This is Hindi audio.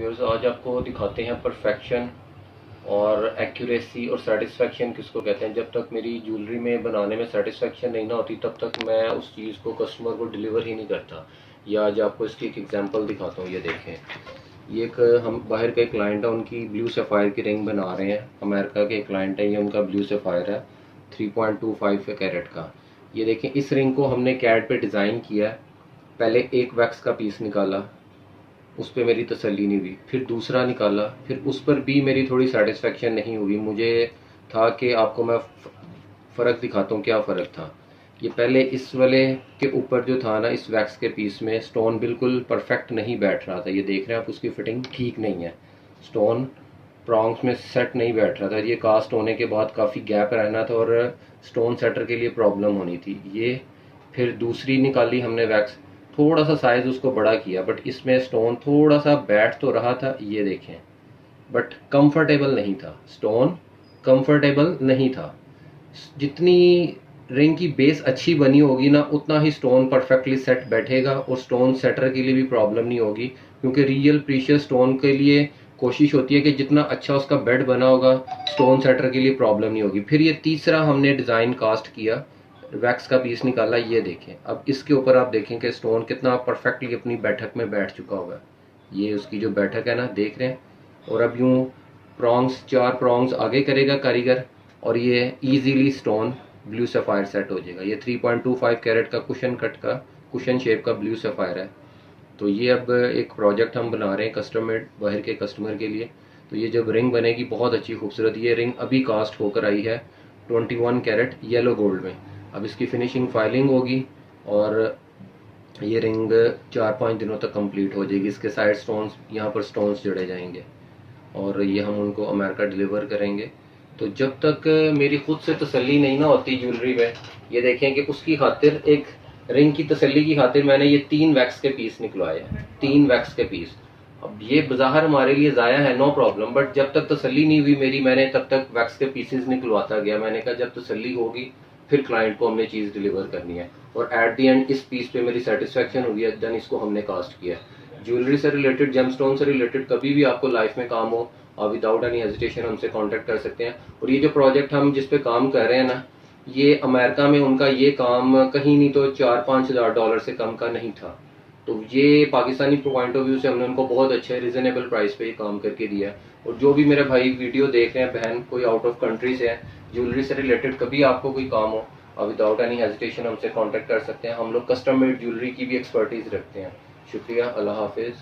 व्यूअर्स, आज आपको दिखाते हैं परफेक्शन और एक्यूरेसी और सेटिस्फेक्शन किसको कहते हैं। जब तक मेरी ज्वेलरी में बनाने में सेटिस्फेक्शन नहीं ना होती तब तक मैं उस चीज़ को कस्टमर को डिलीवर ही नहीं करता। या आज आपको इसकी एक एग्जांपल दिखाता हूँ। ये देखें, ये एक हम बाहर के क्लाइंट है, उनकी ब्लू सफ़ायर की रिंग बना रहे हैं। अमेरिका के क्लाइंट है, ये उनका ब्लू सफ़ायर है 3.25 कैरेट का। ये देखें, इस रिंग को हमने कैड पे डिज़ाइन किया है। पहले एक वैक्स का पीस निकाला, उस पर मेरी तसल्ली नहीं हुई, फिर दूसरा निकाला, फिर उस पर भी मेरी थोड़ी सेटिस्फेक्शन नहीं हुई। मुझे था कि आपको मैं फ़र्क दिखाता हूँ क्या फ़र्क था। ये पहले इस वाले के ऊपर जो था ना, इस वैक्स के पीस में स्टोन बिल्कुल परफेक्ट नहीं बैठ रहा था। ये देख रहे हैं आप, उसकी फिटिंग ठीक नहीं है, स्टोन प्रॉन्ग्स में सेट नहीं बैठ रहा था। ये कास्ट होने के बाद काफ़ी गैप रहना था और स्टोन सेटर के लिए प्रॉब्लम होनी थी। ये फिर दूसरी निकाली हमने वैक्स, थोड़ा सा साइज़ उसको बड़ा किया, बट इसमें स्टोन थोड़ा सा बैठ तो रहा था, ये देखें, बट कंफर्टेबल नहीं था। स्टोन कंफर्टेबल नहीं था। जितनी रिंग की बेस अच्छी बनी होगी ना, उतना ही स्टोन परफेक्टली सेट बैठेगा और स्टोन सेटर के लिए भी प्रॉब्लम नहीं होगी। क्योंकि रियल प्रीशियस स्टोन के लिए कोशिश होती है कि जितना अच्छा उसका बेड बना होगा, स्टोन सेटर के लिए प्रॉब्लम नहीं होगी। फिर ये तीसरा हमने डिज़ाइन कास्ट किया, वैक्स का पीस निकाला। ये देखें, अब इसके ऊपर आप देखें कि स्टोन कितना परफेक्टली अपनी बैठक में बैठ चुका होगा। ये उसकी जो बैठक है ना, देख रहे हैं। और अब यूँ प्रॉन्ग्स, 4 प्रॉन्ग्स आगे करेगा कारीगर और ये easily stone blue sapphire set हो जाएगा। ये 3.25 कैरेट का कुशन कट का, कुशन शेप का ब्लू सफ़ायर है। तो ये अब एक प्रोजेक्ट हम बना रहे हैं कस्टम मेड बाहर के कस्टमर के लिए। तो ये जब रिंग बनेगी बहुत अच्छी खूबसूरत, ये रिंग अभी कास्ट होकर आई है 21 कैरेट येलो गोल्ड में। अब इसकी फिनिशिंग फाइलिंग होगी और ये रिंग 4-5 दिनों तक कंप्लीट हो जाएगी। इसके साइड स्टोन्स, यहाँ पर स्टोन्स जड़े जाएंगे और ये हम उनको अमेरिका डिलीवर करेंगे। तो जब तक मेरी खुद से तसल्ली नहीं ना होती ज्वेलरी में, ये देखें कि उसकी खातिर, एक रिंग की तसल्ली की खातिर मैंने ये 3 वैक्स के पीस निकलवाए हैं, 3 वैक्स के पीस। अब ये बाहर हमारे लिए ज़ाया है, नो प्रॉब्लम, बट जब तक तसल्ली नहीं हुई मेरी, मैंने तब तक वैक्स के पीसेस निकलवाता गया। मैंने कहा जब तसल्ली होगी फिर क्लाइंट को हमने चीज़ डिलीवर करनी है। और एट दी एंड इस पीस पे मेरी सेटिस्फेक्शन हुई है, देन इसको हमने कास्ट किया। ज्वेलरी से रिलेटेड, जेमस्टोन से रिलेटेड कभी भी आपको लाइफ में काम हो, विदाउट एनी हेजिटेशन हमसे कांटेक्ट कर सकते हैं। और ये जो प्रोजेक्ट हम जिस पे काम कर रहे हैं ना, ये अमेरिका में उनका ये काम कहीं नहीं तो $4-5 हज़ार डॉलर से कम का नहीं था। तो ये पाकिस्तानी पॉइंट ऑफ व्यू से हमने उनको बहुत अच्छे रिजनेबल प्राइस पे ये काम करके दिया। और जो भी मेरे भाई वीडियो देख रहे हैं, बहन कोई आउट ऑफ कंट्री से है, ज्वेलरी से रिलेटेड कभी आपको कोई काम हो, विदाउट एनी हेजिटेशन हमसे कांटेक्ट कर सकते हैं। हम लोग कस्टम मेड ज्वेलरी की भी एक्सपर्टीज रखते हैं। शुक्रिया, अल्लाह हाफिज़।